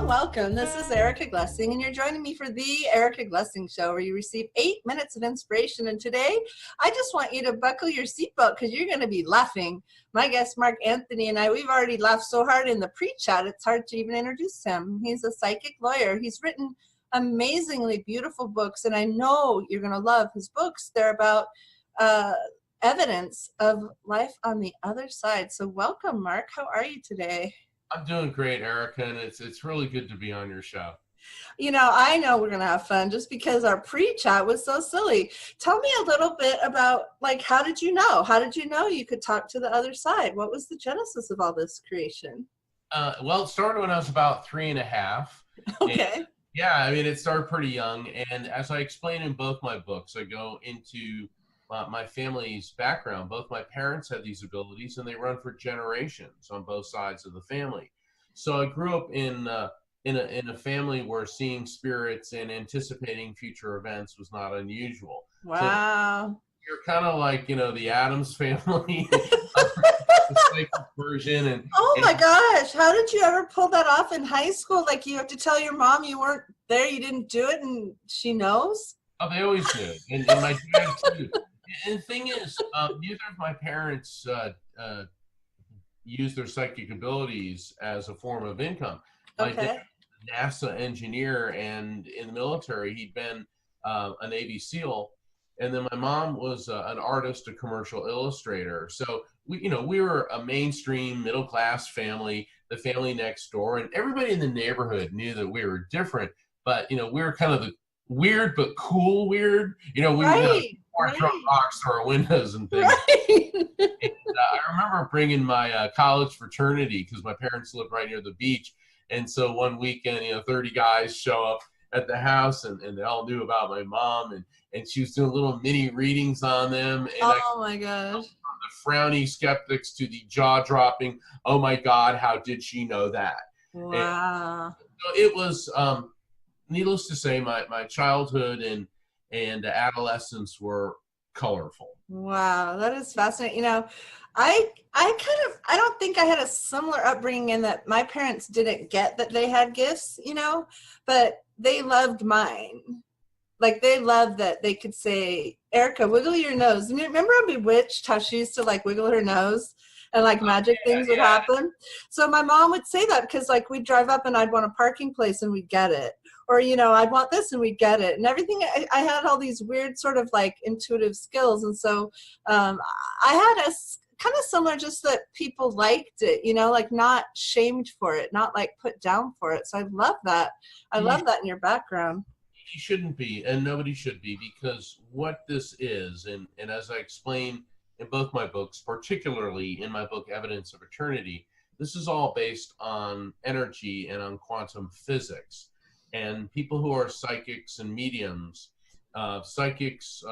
welcome. This is Erica Glessing, and you're joining me for the Erica Glessing Show, where you receive 8 minutes of inspiration. And today, I just want you to buckle your seatbelt because you're going to be laughing. My guest, Mark Anthony, and I, we've already laughed so hard in the pre-chat, it's hard to even introduce him. He's a psychic lawyer. He's written amazingly beautiful books, and I know you're going to love his books. They're about evidence of life on the other side. So welcome, Mark. How are you today? I'm doing great, Erica, and it's really good to be on your show. You know, I know we're going to have fun just because our pre-chat was so silly. Tell me a little bit about, like, how did you know? How did you know you could talk to the other side? What was the genesis of all this creation? Well, it started when I was about 3.5. Okay. And, yeah, I mean, it started pretty young. And as I explain in both my books, I go into my family's background. Both my parents had these abilities, and they run for generations on both sides of the family. So I grew up in a family where seeing spirits and anticipating future events was not unusual. Wow. So you're kind of like, the Addams family version. And my gosh, how did you ever pull that off in high school? Like, you have to tell your mom you weren't there, you didn't do it, and she knows? Oh, they always do. And my dad too. And the thing is, neither of my parents used their psychic abilities as a form of income. My dad was a NASA engineer, and in the military, he'd been a Navy SEAL. And then my mom was an artist, a commercial illustrator. So we were a mainstream middle-class family, the family next door, and everybody in the neighborhood knew that we were different. But we were kind of the weird but cool weird. We wore drunk rocks through our windows and things. Right. And, I remember bringing my college fraternity because my parents lived right near the beach. And so one weekend, 30 guys show up at the house, and they all knew about my mom, and she was doing little mini readings on them. And my gosh. From the frowny skeptics to the jaw-dropping, oh my God, how did she know that? Wow. And so it was, needless to say, my childhood and adolescence were colorful. Wow, that is fascinating. I don't think I had a similar upbringing in that my parents didn't get that they had gifts, but they loved mine. Like, they loved that they could say, Erica, wiggle your nose. And you remember on Bewitched how she used to, like, wiggle her nose and, like, magic things would happen? So my mom would say that because, like, we'd drive up and I'd want a parking place and we'd get it. Or, I'd want this and we'd get it. And everything, I had all these weird sort of, like, intuitive skills. And so I had a kind of similar, just that people liked it, like, not shamed for it, not, like, put down for it. So I love that. I love that in your background. You shouldn't be, and nobody should be, because what this is, and as I explain in both my books, particularly in my book, Evidence of Eternity, this is all based on energy and on quantum physics. And people who are psychics and mediums, psychics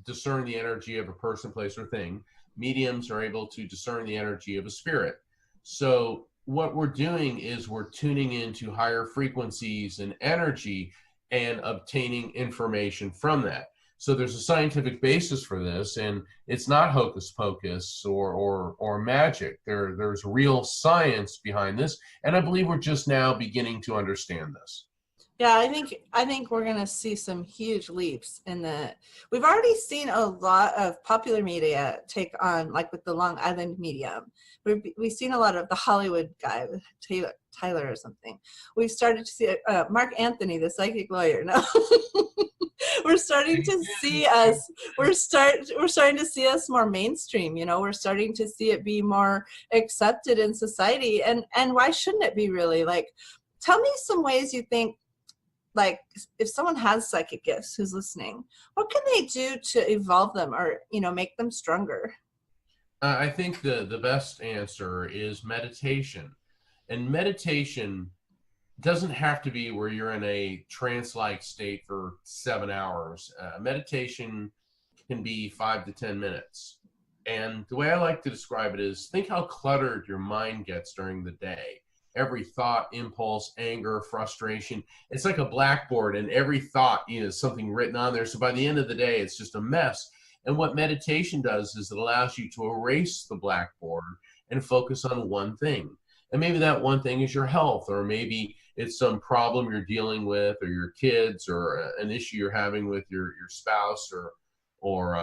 discern the energy of a person, place, or thing. Mediums are able to discern the energy of a spirit. So what we're doing is we're tuning into higher frequencies and energy and obtaining information from that. So there's a scientific basis for this, and it's not hocus pocus or magic. There's real science behind this, and I believe we're just now beginning to understand this. Yeah, I think we're going to see some huge leaps in that. We've already seen a lot of popular media take on, like with the Long Island medium. We've seen a lot of the Hollywood guy, Tyler or something. We've started to see Mark Anthony, the psychic lawyer. No, we're starting to see us. We're starting to see us more mainstream. We're starting to see it be more accepted in society. And why shouldn't it be, really? Like, tell me some ways you think, like, if someone has psychic gifts who's listening, what can they do to evolve them or, make them stronger? I think the best answer is meditation. And meditation doesn't have to be where you're in a trance-like state for 7 hours. Meditation can be 5 to 10 minutes. And the way I like to describe it is, think how cluttered your mind gets during the day. Every thought, impulse, anger, frustration, it's like a blackboard, and every thought, is something written on there. So by the end of the day, it's just a mess. And what meditation does is it allows you to erase the blackboard and focus on one thing. And maybe that one thing is your health, or maybe it's some problem you're dealing with, or your kids, or an issue you're having with your spouse or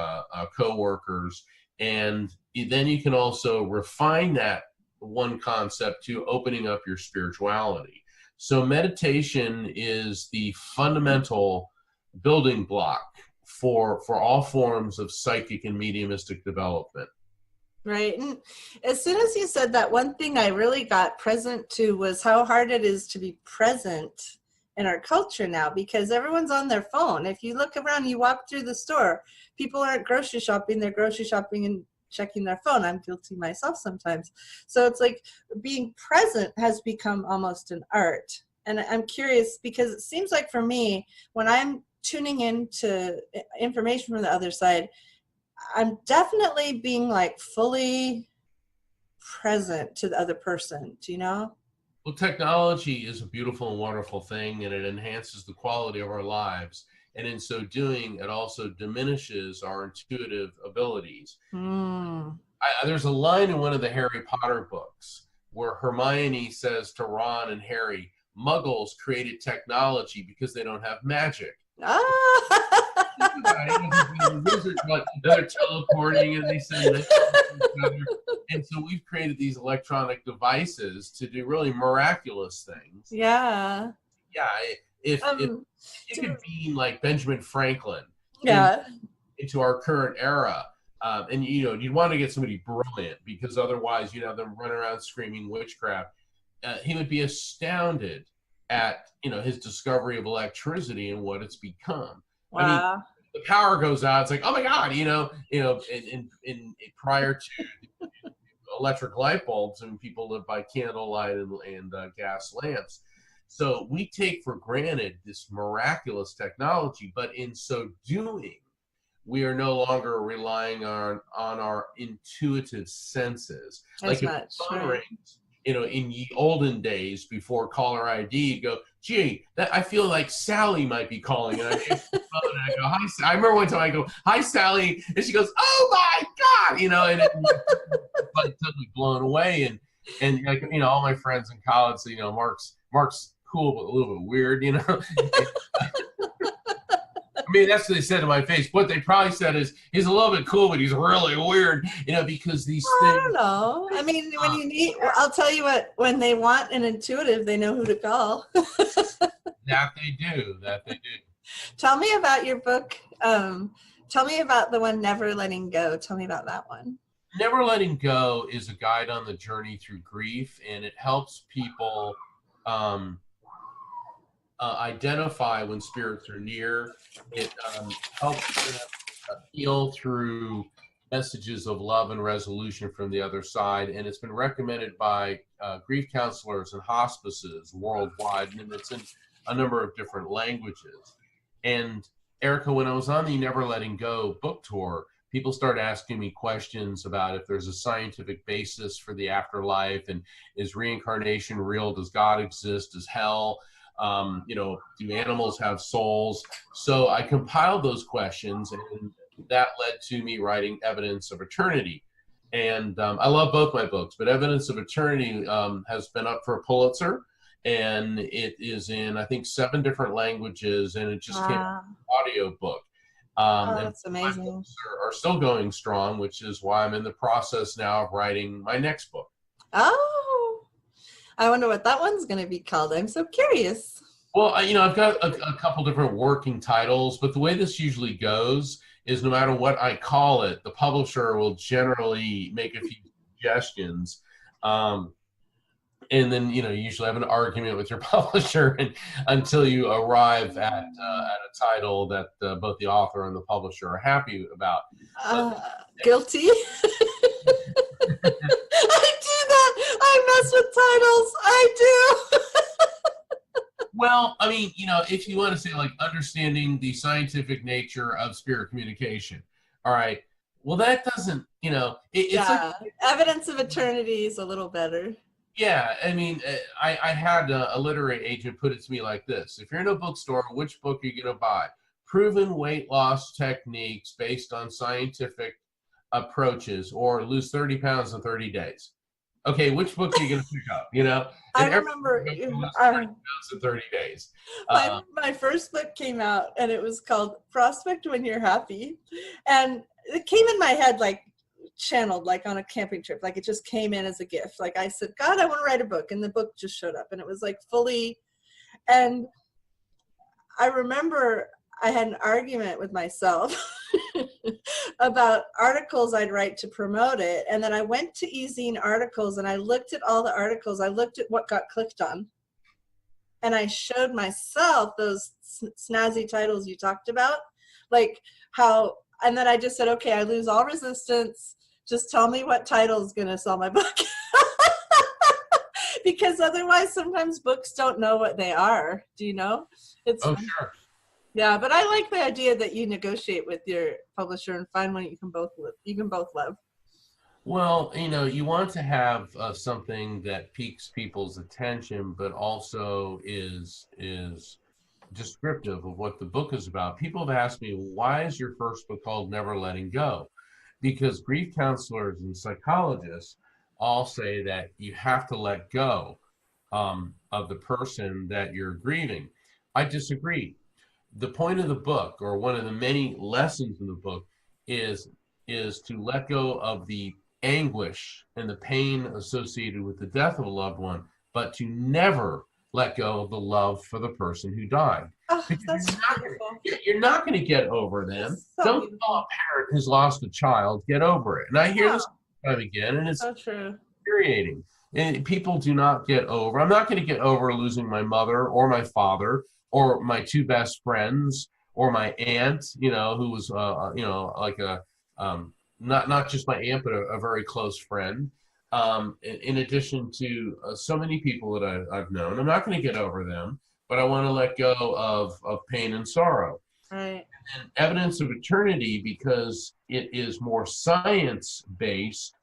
coworkers. And then you can also refine that one concept to opening up your spirituality. So meditation is the fundamental building block for all forms of psychic and mediumistic development. Right. And as soon as you said that, one thing I really got present to was how hard it is to be present in our culture now, because everyone's on their phone. If you look around, you walk through the store, people aren't grocery shopping, they're grocery shopping and checking their phone. I'm guilty myself sometimes. So it's like being present has become almost an art. And I'm curious, because it seems like for me, when I'm tuning into information from the other side, I'm definitely being like fully present to the other person. Do you know? Well, technology is a beautiful and wonderful thing, and it enhances the quality of our lives. And in so doing, it also diminishes our intuitive abilities. There's a line in one of the Harry Potter books where Hermione says to Ron and Harry, Muggles created technology because they don't have magic. Wizards, like, they're teleporting and they send messages to each other. And so we've created these electronic devices to do really miraculous things. Yeah. Yeah. If you could beam like Benjamin Franklin into our current era, and you'd want to get somebody brilliant, because otherwise you'd have them run around screaming witchcraft. He would be astounded at his discovery of electricity and what it's become. Wow. I mean, the power goes out. It's like, oh my God, in prior to electric light bulbs, and people live by candlelight and gas lamps. So we take for granted this miraculous technology, but in so doing, we are no longer relying on our intuitive senses. As like much, if the phone right. rings, in the olden days before caller ID, you go, gee, I feel like Sally might be calling. And I answer the phone and I go, hi, Sally. I remember one time I go, hi, Sally. And she goes, oh my God, and like totally blown away. And like, all my friends in college, Mark's cool, but a little bit weird, I mean, that's what they said to my face. What they probably said is, he's a little bit cool, but he's really weird, because these things. I don't know. I mean, when you need, I'll tell you what, when they want an intuitive, they know who to call. That they do. Tell me about your book. Tell me about the one, Never Letting Go. Tell me about that one. Never Letting Go is a guide on the journey through grief, and it helps people identify when spirits are near. It helps them heal through messages of love and resolution from the other side. And it's been recommended by grief counselors and hospices worldwide, and it's in a number of different languages. And Erica, when I was on the Never Letting Go book tour, people started asking me questions about if there's a scientific basis for the afterlife, and is reincarnation real? Does God exist? Is hell? Do animals have souls? So I compiled those questions, and that led to me writing Evidence of Eternity. And I love both my books, but Evidence of Eternity has been up for a Pulitzer, and it is in, I think, 7 different languages, and it just came out an audio book. That's amazing. My books are still going strong, which is why I'm in the process now of writing my next book. Oh, I wonder what that one's going to be called. I'm so curious. Well, I've got a couple different working titles, but the way this usually goes is no matter what I call it, the publisher will generally make a few suggestions. And then, you usually have an argument with your publisher until you arrive at a title that both the author and the publisher are happy about. Guilty. I do that. I mess with titles. I do. Well, I mean, if you want to say like understanding the scientific nature of spirit communication, all right. Well, that doesn't, it's like Evidence of Eternity is a little better. Yeah, I mean, I had a literary agent put it to me like this: if you're in a bookstore, which book are you going to buy? Proven weight loss techniques based on scientific approaches, or lose 30 pounds in 30 days. Okay, which book are you going to pick up? You know, I and remember everyone goes to 30 pounds in 30 days. my first book came out, and it was called Prospect When You're Happy. And it came in my head like channeled, like on a camping trip. Like it just came in as a gift. Like I said, God, I want to write a book. And the book just showed up, and it was like fully. And I remember I had an argument with myself about articles I'd write to promote it. And then I went to eZine articles, and I looked at all the articles. I looked at what got clicked on. And I showed myself those snazzy titles you talked about, like how, and then I just said, okay, I lose all resistance. Just tell me what title is going to sell my book. Because otherwise sometimes books don't know what they are. Do you know? It's Sure. Yeah, but I like the idea that you negotiate with your publisher and find one you can both love. Well, you know, you want to have something that piques people's attention, but also is descriptive of what the book is about. People have asked me, why is your first book called Never Letting Go? Because grief counselors and psychologists all say that you have to let go of the person that you're grieving. I disagree. The point of the book, or one of the many lessons in the book, is to let go of the anguish and the pain associated with the death of a loved one, but to never let go of the love for the person who died. Oh, that's beautiful. You're not going to get over them. So Don't beautiful. tell a parent who's lost a child, get over it. And I hear this time again, and it's so true. Infuriating. And people do not get over. I'm not going to get over losing my mother or my father or my two best friends or my aunt, you know, who was, you know, like a, not just my aunt, but a very close friend. In addition to so many people that I've known, I'm not going to get over them, but I want to let go of pain and sorrow. Right. And evidence of eternity, because it is more science-based,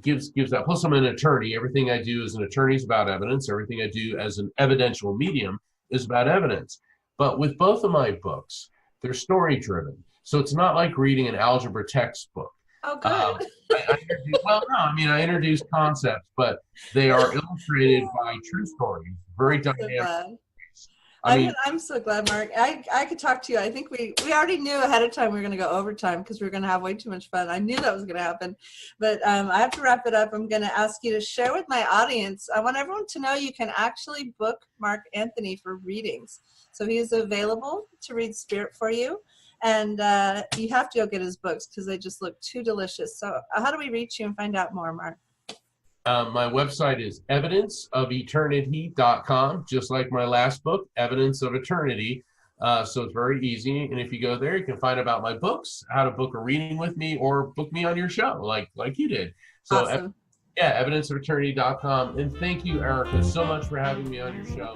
gives that. Plus, I'm an attorney. Everything I do as an attorney is about evidence. Everything I do as an evidential medium is about evidence. But with both of my books, they're story-driven. So it's not like reading an algebra textbook. Oh, good. I introduce concepts, but they are illustrated by true stories, very dynamic. I'm so glad, Mark. I could talk to you. I think we already knew ahead of time we were going to go overtime because we were going to have way too much fun. I knew that was going to happen. But I have to wrap it up. I'm going to ask you to share with my audience. I want everyone to know you can actually book Mark Anthony for readings. So he is available to read spirit for you. And you have to go get his books because they just look too delicious. So how do we reach you and find out more, Mark? My website is evidenceofeternity.com, just like my last book, Evidence of Eternity. So it's very easy. And if you go there, you can find about my books, how to book a reading with me, or book me on your show like you did. So awesome. Evidenceofeternity.com. And thank you, Erica, so much for having me on your show.